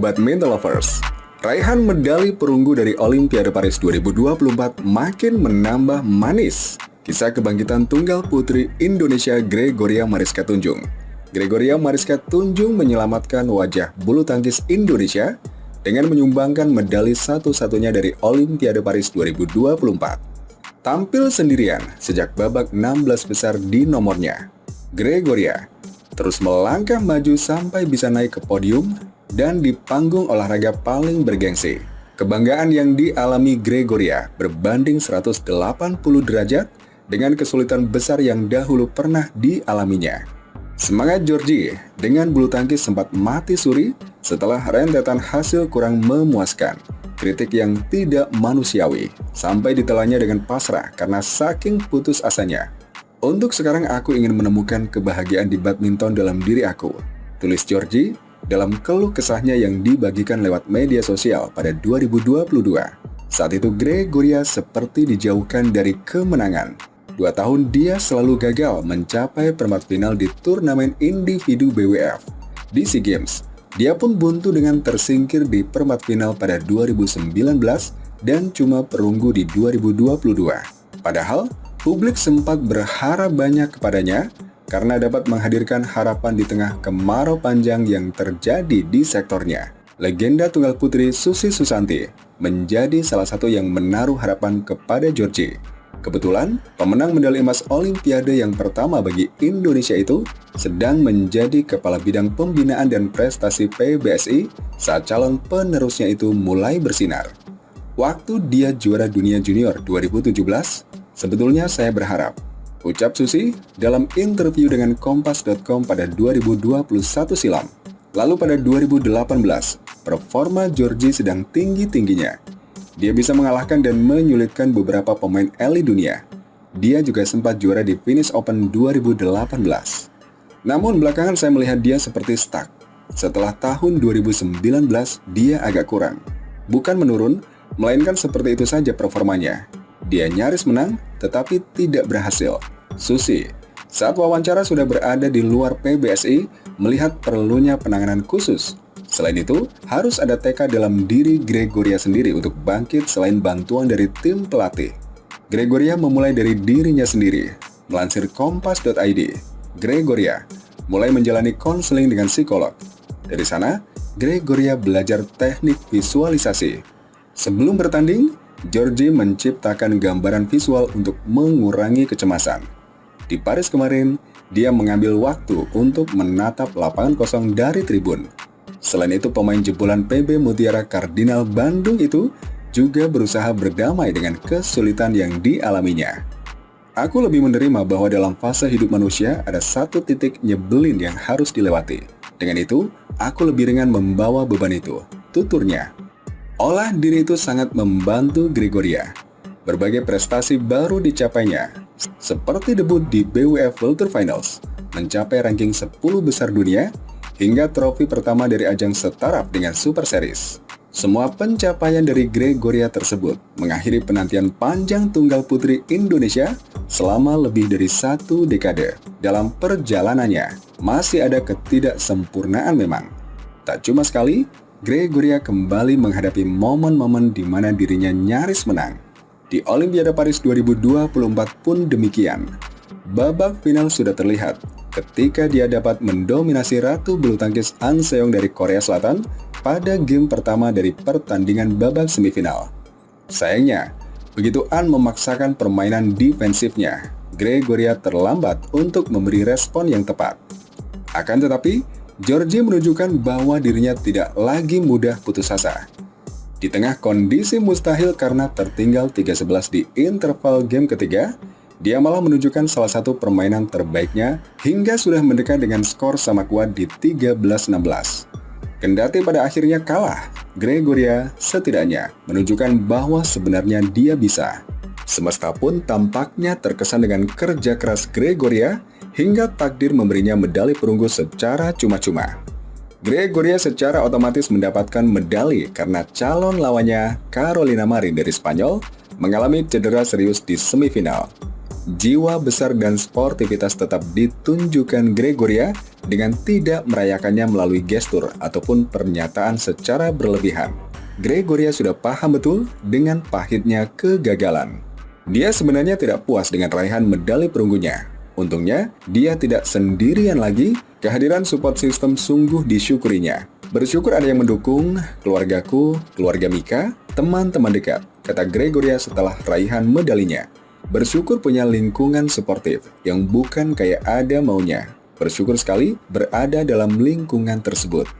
badminton lovers, raihan medali perunggu dari Olimpiade Paris 2024 makin menambah manis. Kisah kebangkitan tunggal putri Indonesia Gregoria Mariska Tunjung. Gregoria Mariska Tunjung menyelamatkan wajah bulu tangkis Indonesia dengan menyumbangkan medali satu-satunya dari Olimpiade Paris 2024. Tampil sendirian sejak babak 16 besar di nomornya, Gregoria terus melangkah maju sampai bisa naik ke podium dan di panggung olahraga paling bergengsi. Kebanggaan yang dialami Gregoria berbanding 180 derajat dengan kesulitan besar yang dahulu pernah dialaminya. Semangat Georgie dengan bulu tangkis sempat mati suri setelah rentetan hasil kurang memuaskan. Kritik yang tidak manusiawi sampai ditelannya dengan pasrah karena saking putus asanya. Untuk sekarang aku ingin menemukan kebahagiaan di badminton dalam diri aku, tulis Georgie dalam keluh kesahnya yang dibagikan lewat media sosial pada 2022. Saat itu Gregoria seperti dijauhkan dari kemenangan. 2 tahun dia selalu gagal mencapai perempat final di turnamen individu BWF. Di SEA Games, dia pun buntu dengan tersingkir di perempat final pada 2019 dan cuma perunggu di 2022. Padahal, publik sempat berharap banyak kepadanya karena dapat menghadirkan harapan di tengah kemarau panjang yang terjadi di sektornya. Legenda tunggal putri Susi Susanti menjadi salah satu yang menaruh harapan kepada Georgie. Kebetulan, pemenang medali emas Olimpiade yang pertama bagi Indonesia itu sedang menjadi kepala bidang pembinaan dan prestasi PBSI saat calon penerusnya itu mulai bersinar. Waktu dia juara dunia junior 2017, sebetulnya saya berharap, ucap Susi dalam interview dengan Kompas.com pada 2021 silam. Lalu pada 2018, performa Georgie sedang tinggi-tingginya. Dia bisa mengalahkan dan menyulitkan beberapa pemain elit dunia. Dia juga sempat juara di Finnish Open 2018. Namun belakangan saya melihat dia seperti stuck. Setelah tahun 2019, dia agak kurang. Bukan menurun, melainkan seperti itu saja performanya. Dia nyaris menang, tetapi tidak berhasil. Susi, saat wawancara sudah berada di luar PBSI, melihat perlunya penanganan khusus. Selain itu, harus ada tekad dalam diri Gregoria sendiri untuk bangkit selain bantuan dari tim pelatih. Gregoria memulai dari dirinya sendiri. Melansir Kompas.id, Gregoria mulai menjalani konseling dengan psikolog. Dari sana, Gregoria belajar teknik visualisasi. Sebelum bertanding, Georgie menciptakan gambaran visual untuk mengurangi kecemasan. Di Paris kemarin, dia mengambil waktu untuk menatap lapangan kosong dari tribun. Selain itu, pemain jebolan PB Mutiara Kardinal Bandung itu juga berusaha berdamai dengan kesulitan yang dialaminya. Aku lebih menerima bahwa dalam fase hidup manusia ada satu titik nyebelin yang harus dilewati. Dengan itu, aku lebih ringan membawa beban itu, tuturnya. Olah diri itu sangat membantu Gregoria. Berbagai prestasi baru dicapainya, seperti debut di BWF World Tour Finals, mencapai ranking 10 besar dunia, hingga trofi pertama dari ajang setaraf dengan Super Series. Semua pencapaian dari Gregoria tersebut mengakhiri penantian panjang tunggal putri Indonesia selama lebih dari 1 dekade. Dalam perjalanannya, masih ada ketidaksempurnaan memang. Tak cuma sekali, Gregoria kembali menghadapi momen-momen di mana dirinya nyaris menang. Di Olimpiade Paris 2024 pun demikian. Babak final sudah terlihat ketika dia dapat mendominasi ratu bulu tangkis An Seong dari Korea Selatan pada game pertama dari pertandingan babak semifinal. Sayangnya, begitu An memaksakan permainan defensifnya, Gregoria terlambat untuk memberi respon yang tepat. Akan tetapi, Georgie menunjukkan bahwa dirinya tidak lagi mudah putus asa. Di tengah kondisi mustahil karena tertinggal 3-11 di interval game ketiga, dia malah menunjukkan salah satu permainan terbaiknya hingga sudah mendekat dengan skor sama kuat di 13-16. Kendati pada akhirnya kalah, Gregoria setidaknya menunjukkan bahwa sebenarnya dia bisa. Semesta pun tampaknya terkesan dengan kerja keras Gregoria hingga takdir memberinya medali perunggu secara cuma-cuma. Gregoria secara otomatis mendapatkan medali karena calon lawannya Carolina Marin dari Spanyol mengalami cedera serius di semifinal. jiwa besar dan sportivitas tetap ditunjukkan Gregoria dengan tidak merayakannya melalui gestur ataupun pernyataan secara berlebihan. Gregoria sudah paham betul dengan pahitnya kegagalan. Dia sebenarnya tidak puas dengan raihan medali perunggunya. Untungnya, dia tidak sendirian lagi. Kehadiran support system sungguh disyukurinya. Bersyukur ada yang mendukung, keluargaku, keluarga Mika, teman-teman dekat, kata Gregoria setelah raihan medalinya. Bersyukur punya lingkungan suportif yang bukan kayak ada maunya. Bersyukur sekali berada dalam lingkungan tersebut.